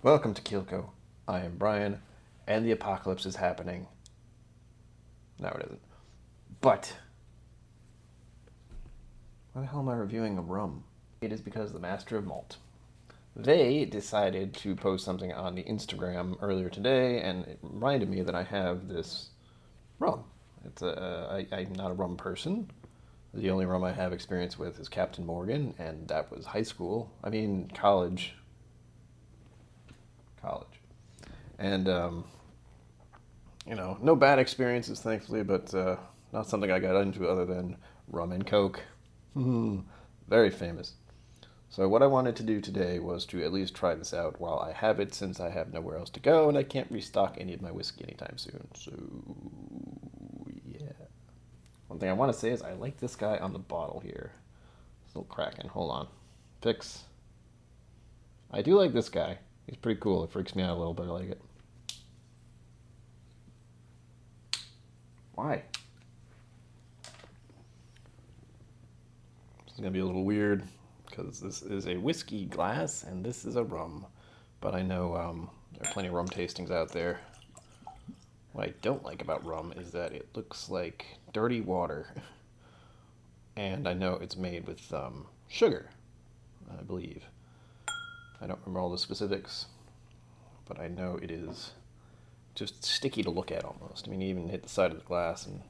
Welcome to KIllco. I am Brian, and the apocalypse is happening. No, it isn't. But, why the hell am I reviewing a rum? It is because the Master of Malt. They decided to post something on the Instagram earlier today, and it reminded me that I have this rum. I'm not a rum person. The only rum I have experience with is Captain Morgan, and that was high school. College. And, no bad experiences, thankfully, but not something I got into other than rum and Coke. Very famous. So what I wanted to do today was to at least try this out while I have it, since I have nowhere else to go and I can't restock any of my whiskey anytime soon. So, yeah. One thing I want to say is I like this guy on the bottle here. This little Kraken. Hold on. Fix. I do like this guy. He's pretty cool. It freaks me out a little, but I like it. Why? This is going to be a little weird because this is a whiskey glass and this is a rum. But I know there are plenty of rum tastings out there. What I don't like about rum is that it looks like dirty water. And I know it's made with sugar, I believe. I don't remember all the specifics, but I know it is just sticky to look at almost. You even hit the side of the glass and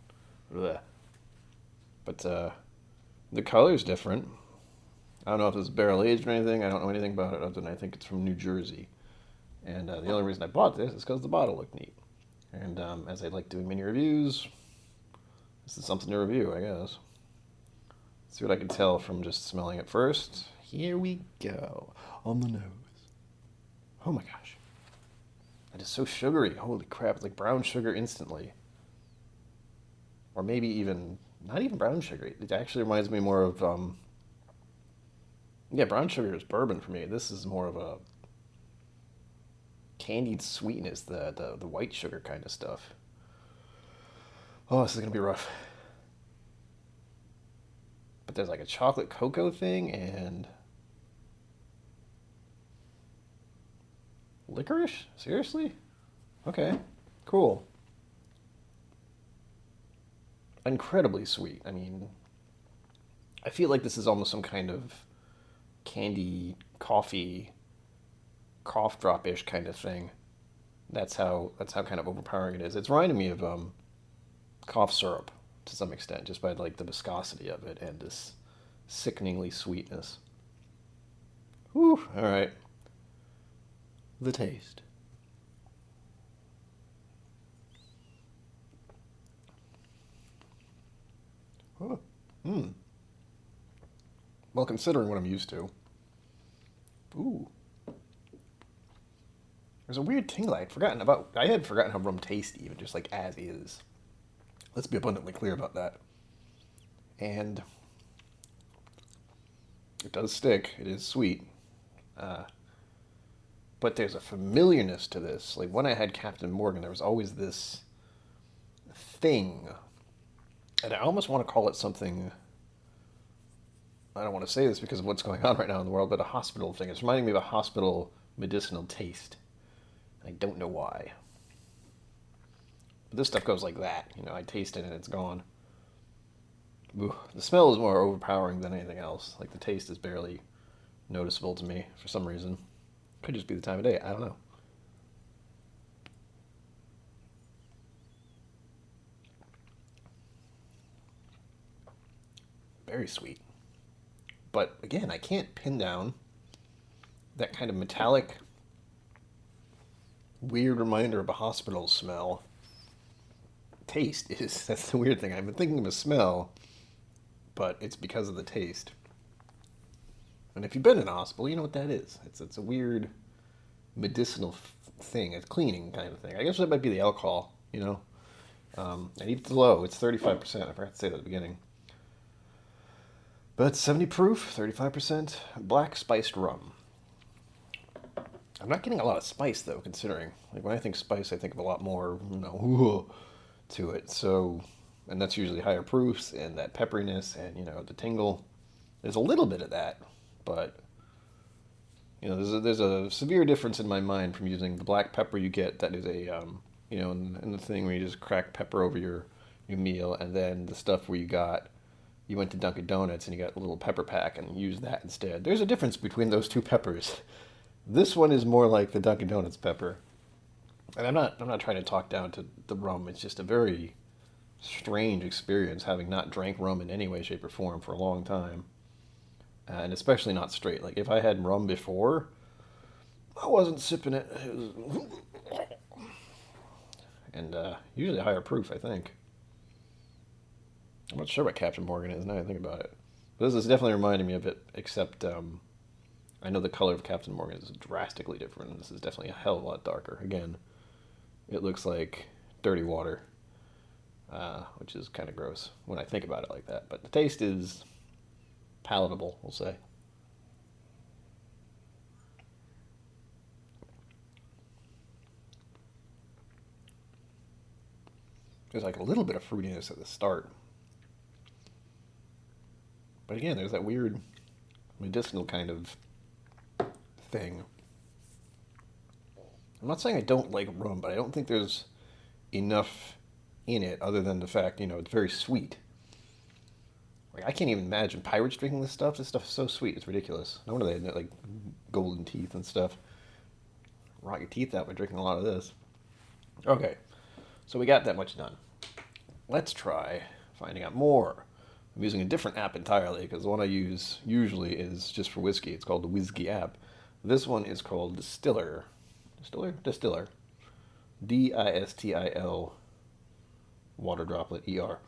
bleh. But the color's different. I don't know if it's barrel aged or anything. I don't know anything about it other than I think it's from New Jersey. And the only reason I bought this is because the bottle looked neat. And as I like doing mini reviews, this is something to review, I guess. Let's see what I can tell from just smelling it first. Here we go. On the nose. Oh my gosh. That is so sugary. Holy crap. It's like brown sugar instantly. Or maybe even, not even brown sugar. It actually reminds me more of, brown sugar is bourbon for me. This is more of a candied sweetness, the white sugar kind of stuff. Oh, this is going to be rough. But there's like a chocolate cocoa thing and licorice? Seriously? Okay, cool. Incredibly sweet. I feel like this is almost some kind of candy, coffee, cough drop-ish kind of thing. That's how kind of overpowering it is. It's reminding me of cough syrup to some extent, just by like the viscosity of it and this sickeningly sweetness. Whew, all right. The taste. Oh, well, considering what I'm used to. Ooh. There's a weird tingle I had forgotten about. I had forgotten how rum tastes even, just like as is. Let's be abundantly clear about that. And it does stick. It is sweet. But there's a familiarness to this. Like when I had Captain Morgan, there was always this thing. And I almost want to call it something. I don't want to say this because of what's going on right now in the world, but a hospital thing. It's reminding me of a hospital medicinal taste. I don't know why. But this stuff goes like that. I taste it and it's gone. Ooh, the smell is more overpowering than anything else. Like the taste is barely noticeable to me for some reason. Could just be the time of day. I don't know. Very sweet. But again, I can't pin down that kind of metallic, weird reminder of a hospital smell. Taste is, that's the weird thing. I've been thinking of a smell, but it's because of the taste. And if you've been in a hospital, you know what that is. It's a weird medicinal thing. It's cleaning kind of thing. I guess that might be the alcohol, And it's low. It's 35%. I forgot to say that at the beginning. But 70 proof, 35% black spiced rum. I'm not getting a lot of spice, though, considering. Like, when I think spice, I think of a lot more, to it. So, and that's usually higher proofs and that pepperiness and, the tingle. There's a little bit of that, but You know, there's a severe difference in my mind from using the black pepper you get that is a, you know, in the thing where you just crack pepper over your meal, and then the stuff where you went to Dunkin' Donuts and you got a little pepper pack and used that instead. There's a difference between those two peppers. This one is more like the Dunkin' Donuts pepper. And I'm not trying to talk down to the rum. It's just a very strange experience having not drank rum in any way, shape, or form for a long time. And especially not straight. Like if I had rum before, I wasn't sipping it. It was, and usually higher proof, I think. I'm not sure what Captain Morgan is now that I think about it. But this is definitely reminding me of it, except I know the color of Captain Morgan is drastically different, and this is definitely a hell of a lot darker. Again, it looks like dirty water, which is kind of gross when I think about it like that. But the taste is palatable, we'll say. There's like a little bit of fruitiness at the start. But again, there's that weird medicinal kind of thing. I'm not saying I don't like rum, but I don't think there's enough in it other than the fact, you know, it's very sweet. Like, I can't even imagine pirates drinking this stuff. This stuff is so sweet, it's ridiculous. No wonder they had, like, golden teeth and stuff. Rot your teeth out by drinking a lot of this. Okay, so we got that much done. Let's try finding out more. I'm using a different app entirely because the one I use usually is just for whiskey. It's called the Whizzky App. This one is called Distiller. Distiller. DISTIL water droplet ER.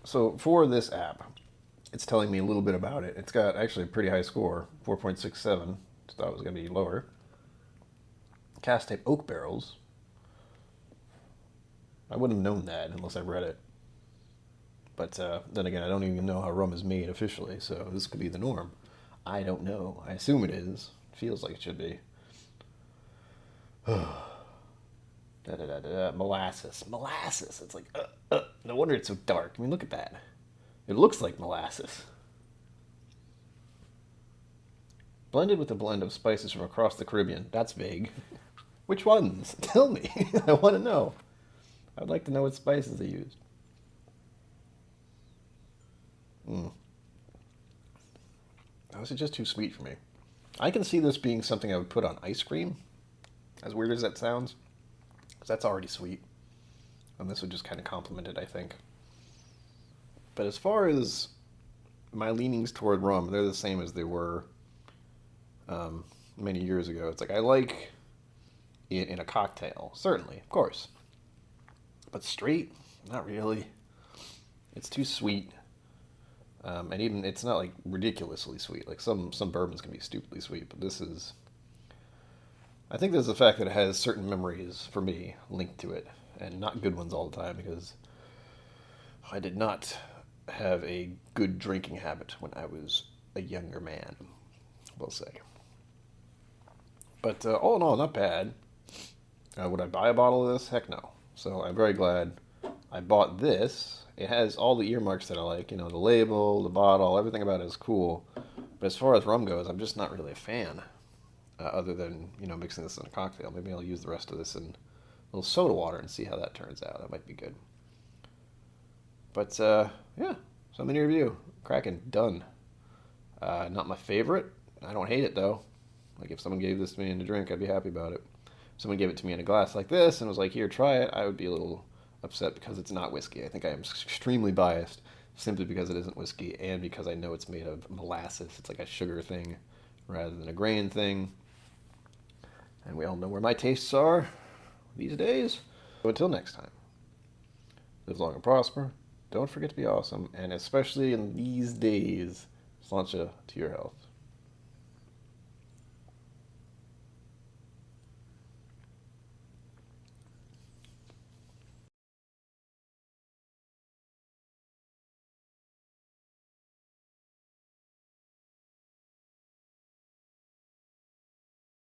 So for this app, it's telling me a little bit about it. It's got actually a pretty high score, 4.67. Just thought it was going to be lower. Cast type oak barrels. I wouldn't have known that unless I read it. But then again, I don't even know how rum is made officially, so this could be the norm. I don't know. I assume it is. It feels like it should be. Molasses. Molasses. It's like, no wonder it's so dark. I mean, look at that. It looks like molasses. Blended with a blend of spices from across the Caribbean. That's vague. Which ones? Tell me. I want to know. I'd like to know what spices they used. This is just too sweet for me. I can see this being something I would put on ice cream, as weird as that sounds, because that's already sweet. And this would just kind of complement it, I think. But as far as my leanings toward rum, they're the same as they were many years ago. It's like I like it in a cocktail, certainly, of course. But straight, not really. It's too sweet. And even, it's not like ridiculously sweet. Like some bourbons can be stupidly sweet, but this is... I think there's the fact that it has certain memories, for me, linked to it. And not good ones all the time, because I did not have a good drinking habit when I was a younger man, we'll say. But all in all, not bad. Would I buy a bottle of this? Heck no. So I'm very glad I bought this. It has all the earmarks that I like, you know, the label, the bottle, everything about it is cool. But as far as rum goes, I'm just not really a fan, other than, you know, mixing this in a cocktail. Maybe I'll use the rest of this in a little soda water and see how that turns out. That might be good. But, yeah, so mini review. Kraken, done. Not my favorite. I don't hate it, though. Like, if someone gave this to me in a drink, I'd be happy about it. If someone gave it to me in a glass like this and was like, here, try it, I would be a little upset because it's not whiskey. I think I am extremely biased simply because it isn't whiskey and because I know it's made of molasses. It's like a sugar thing rather than a grain thing. And we all know where my tastes are these days. So until next time, live long and prosper. Don't forget to be awesome. And especially in these days, sláinte to your health.